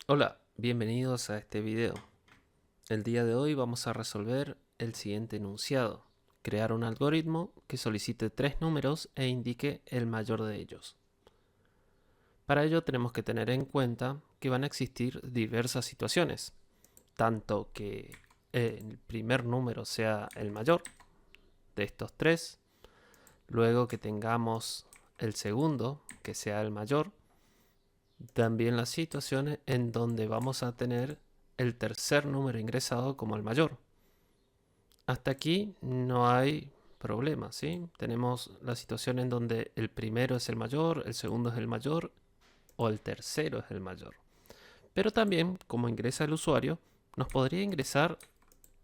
Hola, bienvenidos a este video. El día de hoy vamos a resolver el siguiente enunciado: crear un algoritmo que solicite 3 números e indique el mayor de ellos. Para ello tenemos que tener en cuenta que van a existir diversas situaciones, tanto que el primer número sea el mayor de estos 3, luego que tengamos el segundo que sea el mayor, también las situaciones en donde vamos a tener el tercer número ingresado como el mayor. Hasta aquí no hay problema, ¿sí? Tenemos la situación en donde el primero es el mayor, el segundo es el mayor o el tercero es el mayor. Pero también, como ingresa el usuario, nos podría ingresar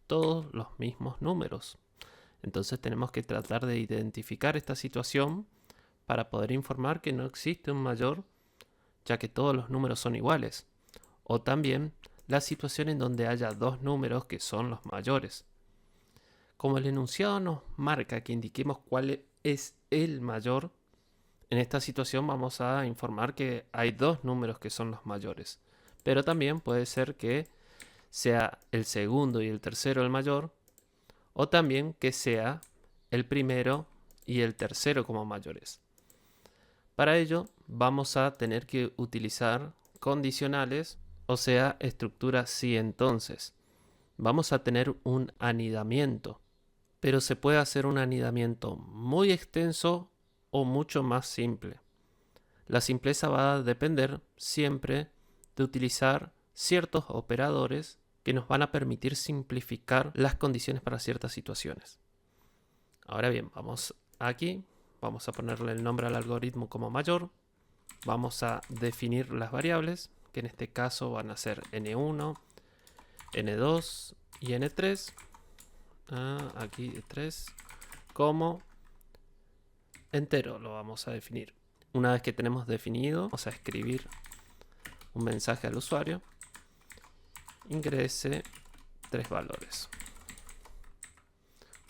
todos los mismos números. Entonces tenemos que tratar de identificar esta situación para poder informar que no existe un mayor, ya que todos los números son iguales. O también la situación en donde haya dos números que son los mayores. Como el enunciado nos marca que indiquemos cuál es el mayor, en esta situación vamos a informar que hay dos números que son los mayores. Pero también puede ser que sea el segundo y el tercero el mayor, o también que sea el primero y el tercero como mayores. Para ello vamos a tener que utilizar condicionales, o sea, estructura si entonces. Vamos a tener un anidamiento, pero se puede hacer un anidamiento muy extenso o mucho más simple. La simpleza va a depender siempre de utilizar ciertos operadores que nos van a permitir simplificar las condiciones para ciertas situaciones. Ahora bien, vamos aquí, vamos a ponerle el nombre al algoritmo como mayor, vamos a definir las variables, que en este caso van a ser n1, n2 y n3. Aquí 3 como entero lo vamos a definir. Una vez que tenemos definido, vamos a escribir un mensaje al usuario: ingrese 3 valores.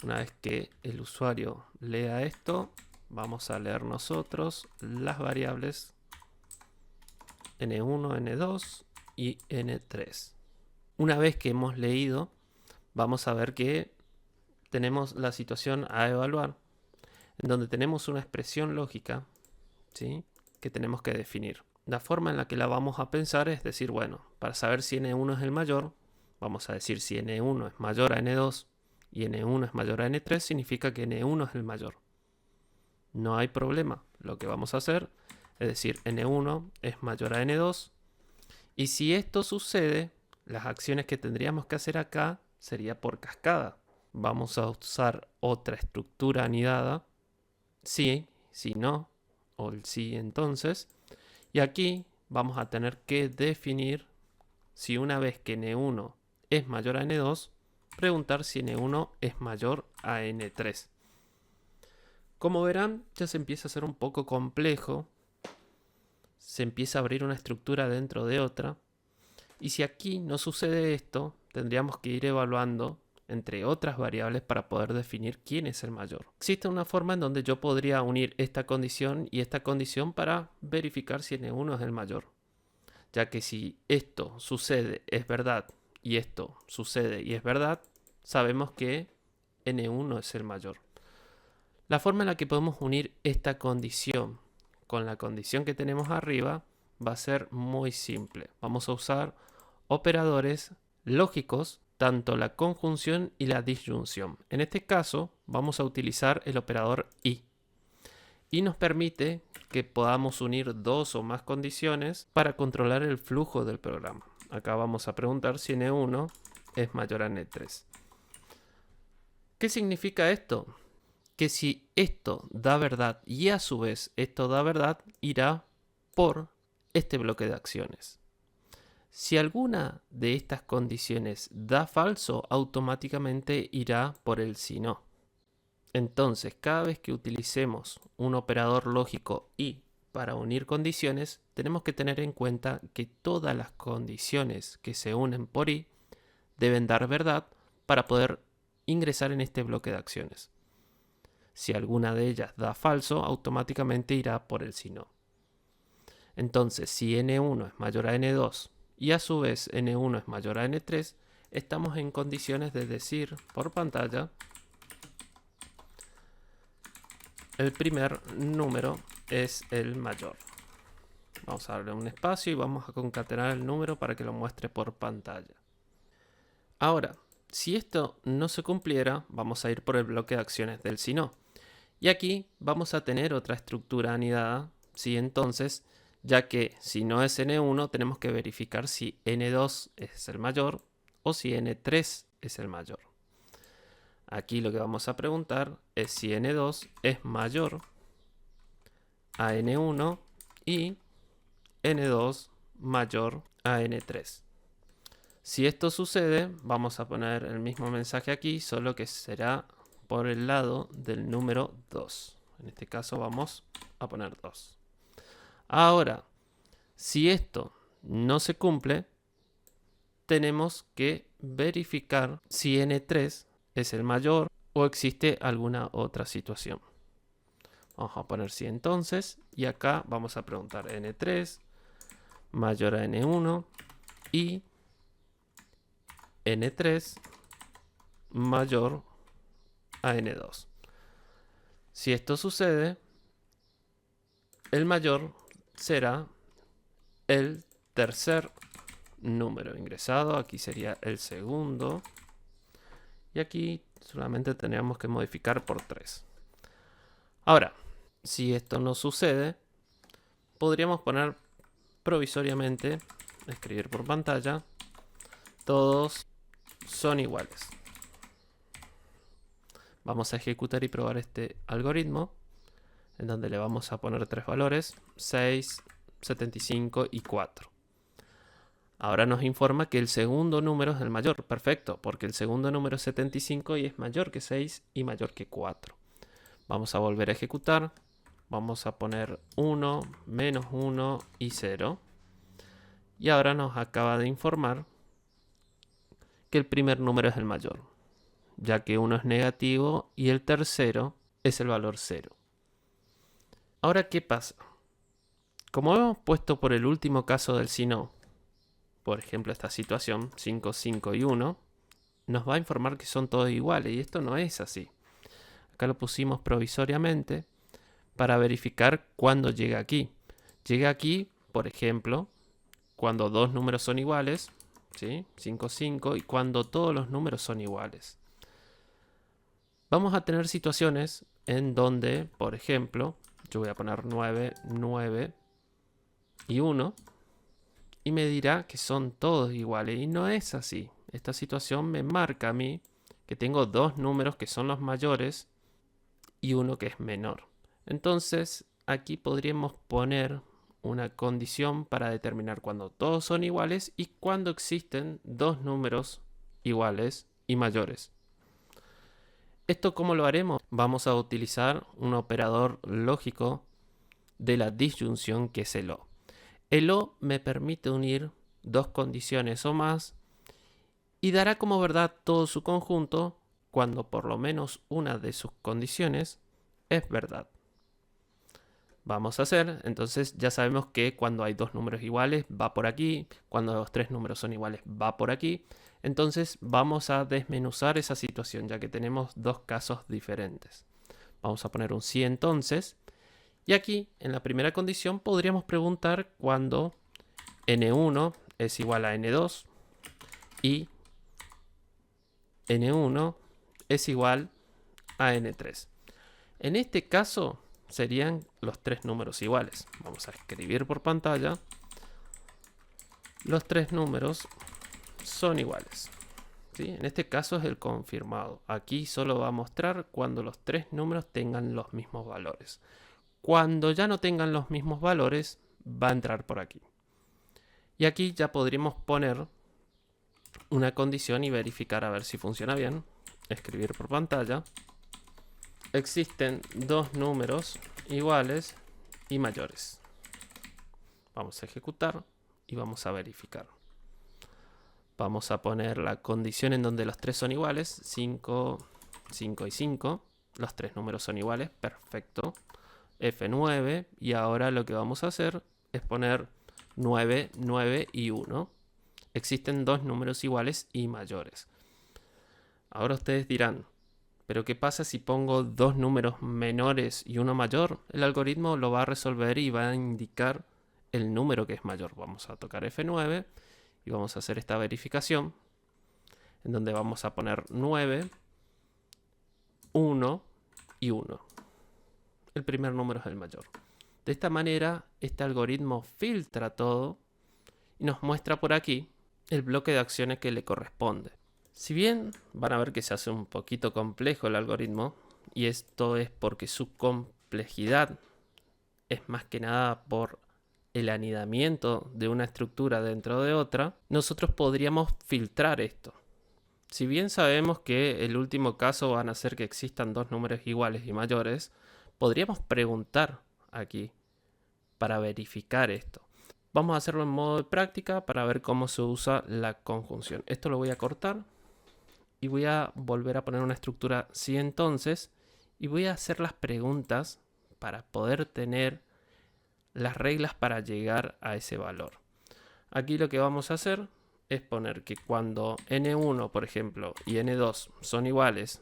Una vez que el usuario lea esto, vamos a leer nosotros las variables n1, n2 y n3. Una vez que hemos leído, vamos a ver que tenemos la situación a evaluar, en donde tenemos una expresión lógica, ¿sí?, que tenemos que definir. La forma en la que la vamos a pensar es decir, bueno, para saber si n1 es el mayor, vamos a decir si n1 es mayor a n2 y n1 es mayor a n3, significa que n1 es el mayor. No hay problema. Lo que vamos a hacer es decir, n1 es mayor a n2, y si esto sucede, las acciones que tendríamos que hacer acá sería por cascada. Vamos a usar otra estructura anidada, sí, si no, o el sí entonces. Y aquí vamos a tener que definir si una vez que n1 es mayor a n2, preguntar si n1 es mayor a n3. Como verán, ya se empieza a hacer un poco complejo. Se empieza a abrir una estructura dentro de otra. Y si aquí no sucede esto, tendríamos que ir evaluando entre otras variables para poder definir quién es el mayor. Existe una forma en donde yo podría unir esta condición y esta condición para verificar si n1 es el mayor, ya que si esto sucede es verdad y esto sucede y es verdad, sabemos que n1 es el mayor. La forma en la que podemos unir esta condición con la condición que tenemos arriba va a ser muy simple. Vamos a usar operadores lógicos, tanto la conjunción y la disyunción. En este caso vamos a utilizar el operador y nos permite que podamos unir dos o más condiciones para controlar el flujo del programa. Acá vamos a preguntar si n1 es mayor a n3. ¿Qué significa esto? Que si esto da verdad y a su vez esto da verdad, irá por este bloque de acciones. Si alguna de estas condiciones da falso, automáticamente irá por el si no. Entonces, cada vez que utilicemos un operador lógico y para unir condiciones, tenemos que tener en cuenta que todas las condiciones que se unen por y deben dar verdad para poder ingresar en este bloque de acciones. Si alguna de ellas da falso, automáticamente irá por el si no. Entonces, si n1 es mayor a n2 y a su vez n1 es mayor a n3, estamos en condiciones de decir por pantalla el primer número es el mayor. Vamos a darle un espacio y vamos a concatenar el número para que lo muestre por pantalla. Ahora, si esto no se cumpliera, vamos a ir por el bloque de acciones del si no. Y aquí vamos a tener otra estructura anidada, ¿sí? Entonces, ya que si no es n1, tenemos que verificar si n2 es el mayor o si n3 es el mayor. Aquí lo que vamos a preguntar es si n2 es mayor a n1 y n2 mayor a n3. Si esto sucede, vamos a poner el mismo mensaje aquí, solo que será por el lado del número 2. En este caso vamos a poner 2. Ahora, si esto no se cumple, tenemos que verificar si n3 es el mayor o existe alguna otra situación. Vamos a poner si entonces, y acá vamos a preguntar n3 mayor a n1 y n3 mayor a n2. Si esto sucede, el mayor será el tercer número ingresado. Aquí sería el segundo. Y aquí solamente tendríamos que modificar por 3. Ahora, si esto no sucede, podríamos poner provisoriamente, escribir por pantalla, todos son iguales. Vamos a ejecutar y probar este algoritmo, en donde le vamos a poner 3 valores, 6, 75 y 4. Ahora nos informa que el segundo número es el mayor. Perfecto, porque el segundo número es 75 y es mayor que 6 y mayor que 4. Vamos a volver a ejecutar. Vamos a poner 1, menos 1 y 0. Y ahora nos acaba de informar que el primer número es el mayor, ya que 1 es negativo y el tercero es el valor 0. Ahora, ¿qué pasa? Como hemos puesto por el último caso del si no, por ejemplo esta situación, 5, 5 y 1, nos va a informar que son todos iguales, y esto no es así. Acá lo pusimos provisoriamente para verificar cuándo llega aquí. Llega aquí, por ejemplo, cuando dos números son iguales, ¿sí? 5, 5, y cuando todos los números son iguales. Vamos a tener situaciones en donde, por ejemplo, yo voy a poner 9, 9 y 1, y me dirá que son todos iguales, y no es así. Esta situación me marca a mí que tengo dos números que son los mayores y uno que es menor. Entonces, aquí podríamos poner una condición para determinar cuando todos son iguales y cuando existen dos números iguales y mayores. ¿Esto cómo lo haremos? Vamos a utilizar un operador lógico de la disyunción que es el O. El O me permite unir dos condiciones o más y dará como verdad todo su conjunto cuando por lo menos una de sus condiciones es verdad. Vamos a hacer, entonces ya sabemos que cuando hay dos números iguales va por aquí, cuando los tres números son iguales va por aquí. Entonces vamos a desmenuzar esa situación ya que tenemos dos casos diferentes. Vamos a poner un sí entonces. Y aquí, en la primera condición, podríamos preguntar cuando n1 es igual a n2 y n1 es igual a n3. En este caso serían los tres números iguales. Vamos a escribir por pantalla. Los tres números son iguales. ¿Sí? En este caso es el confirmado. Aquí solo va a mostrar cuando los tres números tengan los mismos valores. Cuando ya no tengan los mismos valores, va a entrar por aquí. Y aquí ya podríamos poner una condición y verificar a ver si funciona bien. Escribir por pantalla. Existen dos números iguales y mayores. Vamos a ejecutar y vamos a verificar. Vamos a poner la condición en donde los tres son iguales. 5, 5 y 5. Los tres números son iguales. Perfecto. F9. Y ahora lo que vamos a hacer es poner 9, 9 y 1. existen dos números iguales y mayores. Ahora ustedes dirán, ¿pero qué pasa si pongo dos números menores y uno mayor? El algoritmo lo va a resolver y va a indicar el número que es mayor. Vamos a tocar F9 y vamos a hacer esta verificación, en donde vamos a poner 9, 1 y 1. El primer número es el mayor. De esta manera, este algoritmo filtra todo y nos muestra por aquí el bloque de acciones que le corresponde. Si bien van a ver que se hace un poquito complejo el algoritmo, y esto es porque su complejidad es más que nada por el anidamiento de una estructura dentro de otra, nosotros podríamos filtrar esto. Si bien sabemos que el último caso van a ser que existan dos números iguales y mayores, podríamos preguntar aquí para verificar esto. Vamos a hacerlo en modo de práctica para ver cómo se usa la conjunción. Esto lo voy a cortar y voy a volver a poner una estructura si entonces y voy a hacer las preguntas para poder tener las reglas para llegar a ese valor. Aquí lo que vamos a hacer es poner que cuando n1, por ejemplo, y n2 son iguales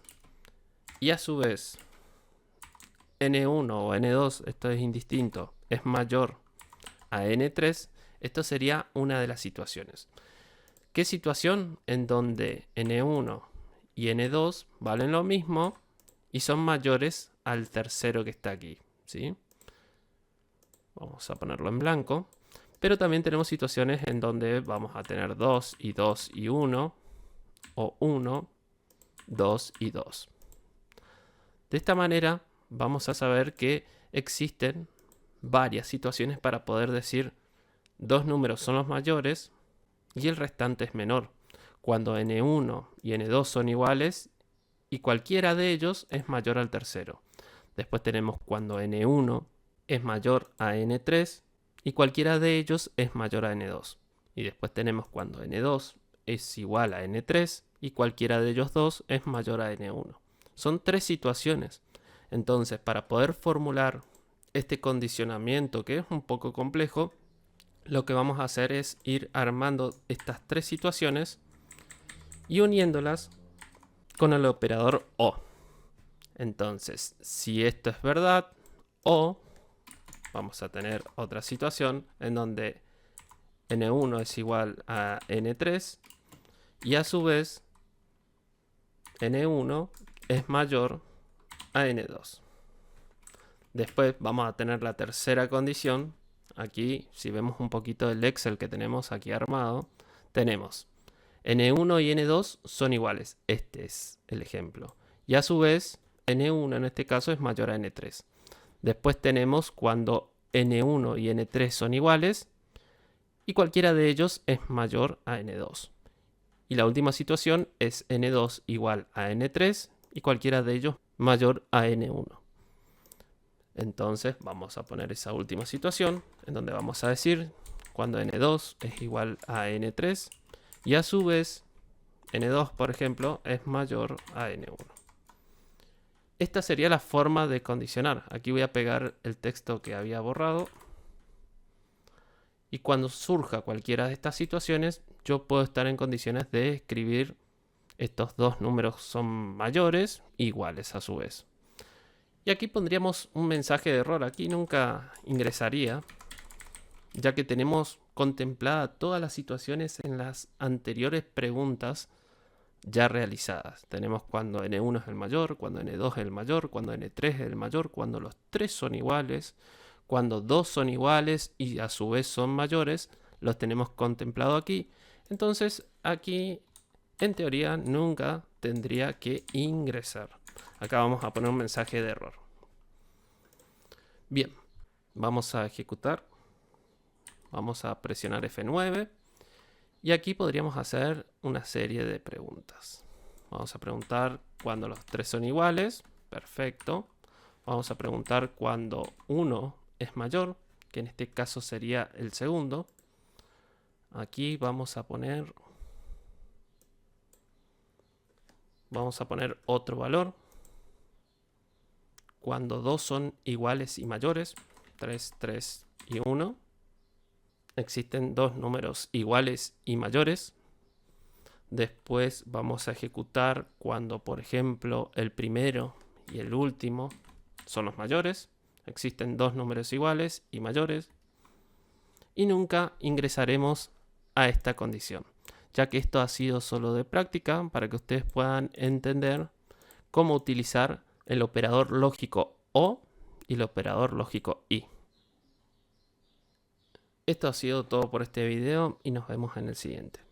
y a su vez n1 o n2, esto es indistinto, es mayor a n3, esto sería una de las situaciones. ¿Qué situación? En donde n1 y n2 valen lo mismo y son mayores al tercero que está aquí, ¿sí? Vamos a ponerlo en blanco. Pero también tenemos situaciones en donde vamos a tener 2 y 2 y 1, o 1, 2 y 2. De esta manera vamos a saber que existen varias situaciones para poder decir dos números son los mayores y el restante es menor, cuando n1 y n2 son iguales y cualquiera de ellos es mayor al tercero. Después tenemos cuando n1 es mayor a n3 y cualquiera de ellos es mayor a n2. Y después tenemos cuando n2 es igual a n3 y cualquiera de ellos dos es mayor a n1. Son tres situaciones. Entonces, para poder formular este condicionamiento, que es un poco complejo, lo que vamos a hacer es ir armando estas tres situaciones y uniéndolas con el operador OR. Entonces, si esto es verdad, o vamos a tener otra situación en donde n1 es igual a n3 y a su vez n1 es mayor a n2. Después vamos a tener la tercera condición. Aquí, si vemos un poquito el Excel que tenemos aquí armado, tenemos n1 y n2 son iguales. Este es el ejemplo. Y a su vez, n1 en este caso es mayor a n3. Después tenemos cuando n1 y n3 son iguales y cualquiera de ellos es mayor a n2. Y la última situación es n2 igual a n3 y cualquiera de ellos mayor a n1. Entonces vamos a poner esa última situación en donde vamos a decir cuando n2 es igual a n3 y a su vez n2, por ejemplo, es mayor a n1. Esta sería la forma de condicionar. Aquí voy a pegar el texto que había borrado. Y cuando surja cualquiera de estas situaciones, yo puedo estar en condiciones de escribir estos dos números son mayores, iguales a su vez. Y aquí pondríamos un mensaje de error. Aquí nunca ingresaría, ya que tenemos contemplada todas las situaciones en las anteriores preguntas ya realizadas. Tenemos cuando n1 es el mayor, cuando n2 es el mayor, cuando n3 es el mayor, cuando los tres son iguales, cuando dos son iguales y a su vez son mayores, los tenemos contemplado aquí. Entonces aquí, en teoría, nunca tendría que ingresar. Acá vamos a poner un mensaje de error. Bien, vamos a ejecutar. Vamos a presionar F9. Y aquí podríamos hacer una serie de preguntas. Vamos a preguntar cuando los tres son iguales. Perfecto. Vamos a preguntar cuando uno es mayor, que en este caso sería el segundo. Aquí vamos a poner otro valor. Cuando dos son iguales y mayores, 3, 3 y 1. existen dos números iguales y mayores. Después vamos a ejecutar cuando, por ejemplo, el primero y el último son los mayores. Existen dos números iguales y mayores. Y nunca ingresaremos a esta condición, ya que esto ha sido solo de práctica para que ustedes puedan entender cómo utilizar el operador lógico OR y el operador lógico y. Esto ha sido todo por este video y nos vemos en el siguiente.